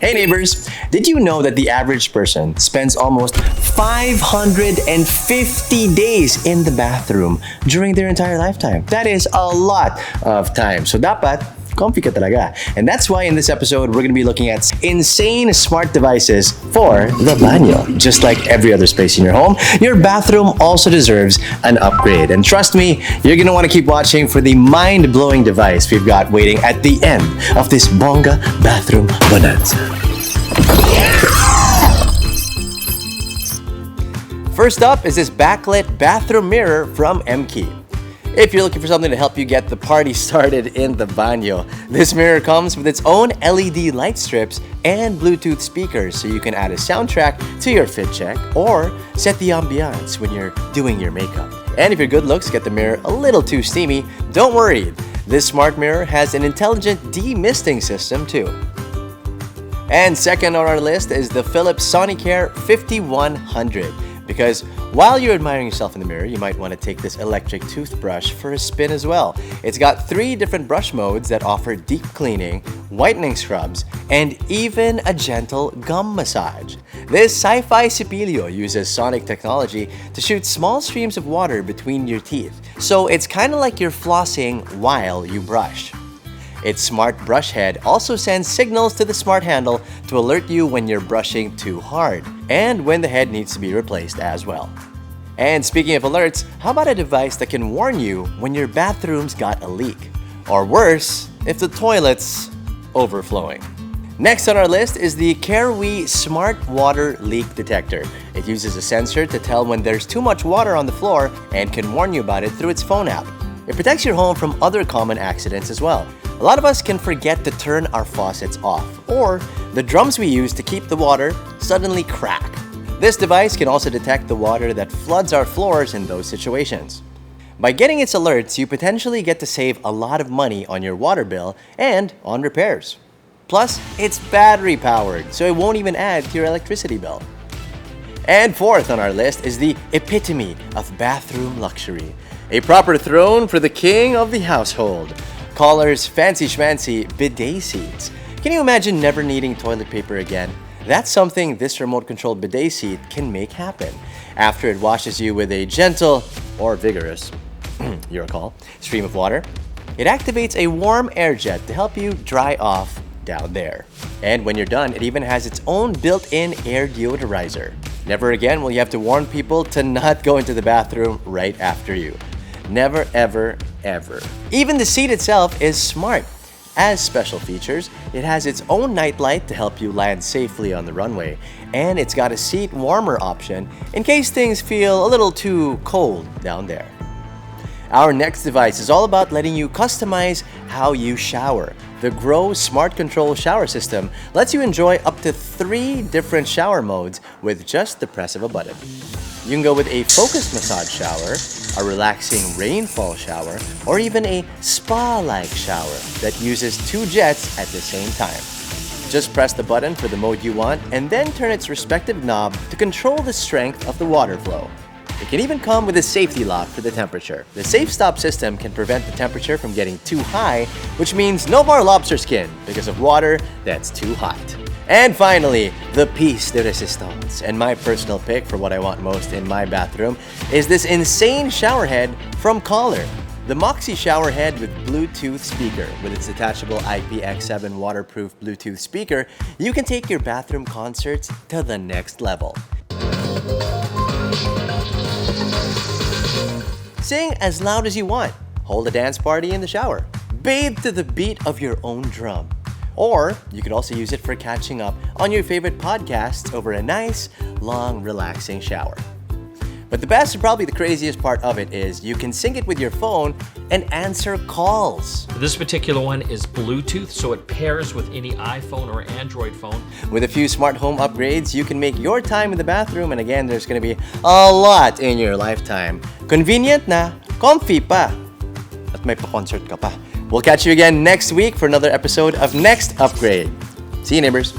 Hey neighbors, did you know that the average person spends almost 550 days in the bathroom during their entire lifetime? That is a lot of time. So dapat comfy ka talaga. And that's why in this episode, we're going to be looking at insane smart devices for the banyo. Just like every other space in your home, your bathroom also deserves an upgrade. And trust me, you're going to want to keep watching for the mind-blowing device we've got waiting at the end of this bongga bathroom bonanza. First up is this backlit bathroom mirror from MKey. If you're looking for something to help you get the party started in the banyo, this mirror comes with its own LED light strips and Bluetooth speakers, so you can add a soundtrack to your fit check or set the ambiance when you're doing your makeup. And if your good looks get the mirror a little too steamy, don't worry. This smart mirror has an intelligent demisting system too. And second on our list is the Philips Sonicare 5100. Because while you're admiring yourself in the mirror, you might want to take this electric toothbrush for a spin as well. It's got 3 different brush modes that offer deep cleaning, whitening scrubs, and even a gentle gum massage. This sci-fi cepillo uses sonic technology to shoot small streams of water between your teeth. So it's kind of like you're flossing while you brush. Its smart brush head also sends signals to the smart handle to alert you when you're brushing too hard and when the head needs to be replaced as well. And speaking of alerts, how about a device that can warn you when your bathroom's got a leak? Or worse, if the toilet's overflowing. Next on our list is the CareWe Smart Water Leak Detector. It uses a sensor to tell when there's too much water on the floor and can warn you about it through its phone app. It protects your home from other common accidents as well. A lot of us can forget to turn our faucets off, or the drums we use to keep the water suddenly crack. This device can also detect the water that floods our floors in those situations. By getting its alerts, you potentially get to save a lot of money on your water bill and on repairs. Plus, it's battery powered, so it won't even add to your electricity bill. And fourth on our list is the epitome of bathroom luxury. A proper throne for the king of the household. Caller's fancy schmancy bidet seats. Can you imagine never needing toilet paper again? That's something this remote-controlled bidet seat can make happen. After it washes you with a gentle or vigorous, your call, stream of water, it activates a warm air jet to help you dry off down there. And when you're done, it even has its own built-in air deodorizer. Never again will you have to warn people to not go into the bathroom right after you. Never, ever, ever. Even the seat itself is smart. As special features, it has its own night light to help you land safely on the runway, and it's got a seat warmer option in case things feel a little too cold down there. Our next device is all about letting you customize how you shower. The Grow Smart Control shower system lets you enjoy up to 3 different shower modes with just the press of a button. You can go with a focused massage shower, a relaxing rainfall shower, or even a spa-like shower that uses 2 jets at the same time. Just press the button for the mode you want and then turn its respective knob to control the strength of the water flow. It can even come with a safety lock for the temperature. The Safe Stop system can prevent the temperature from getting too high, which means no more lobster skin because of water that's too hot. And finally, the piece de resistance, and my personal pick for what I want most in my bathroom, is this insane shower head from Kohler. The Moxie shower head with Bluetooth speaker. With its detachable IPX7 waterproof Bluetooth speaker, you can take your bathroom concerts to the next level. Sing as loud as you want. Hold a dance party in the shower. Bathe to the beat of your own drum. Or you could also use it for catching up on your favorite podcasts over a nice, long, relaxing shower. But the best and probably the craziest part of it is you can sync it with your phone and answer calls. This particular one is Bluetooth, so it pairs with any iPhone or Android phone. With a few smart home upgrades, you can make your time in the bathroom, and again, there's going to be a lot in your lifetime. Convenient na, comfy pa, at may pa-concert ka pa. We'll catch you again next week for another episode of Next Upgrade. See you, neighbors.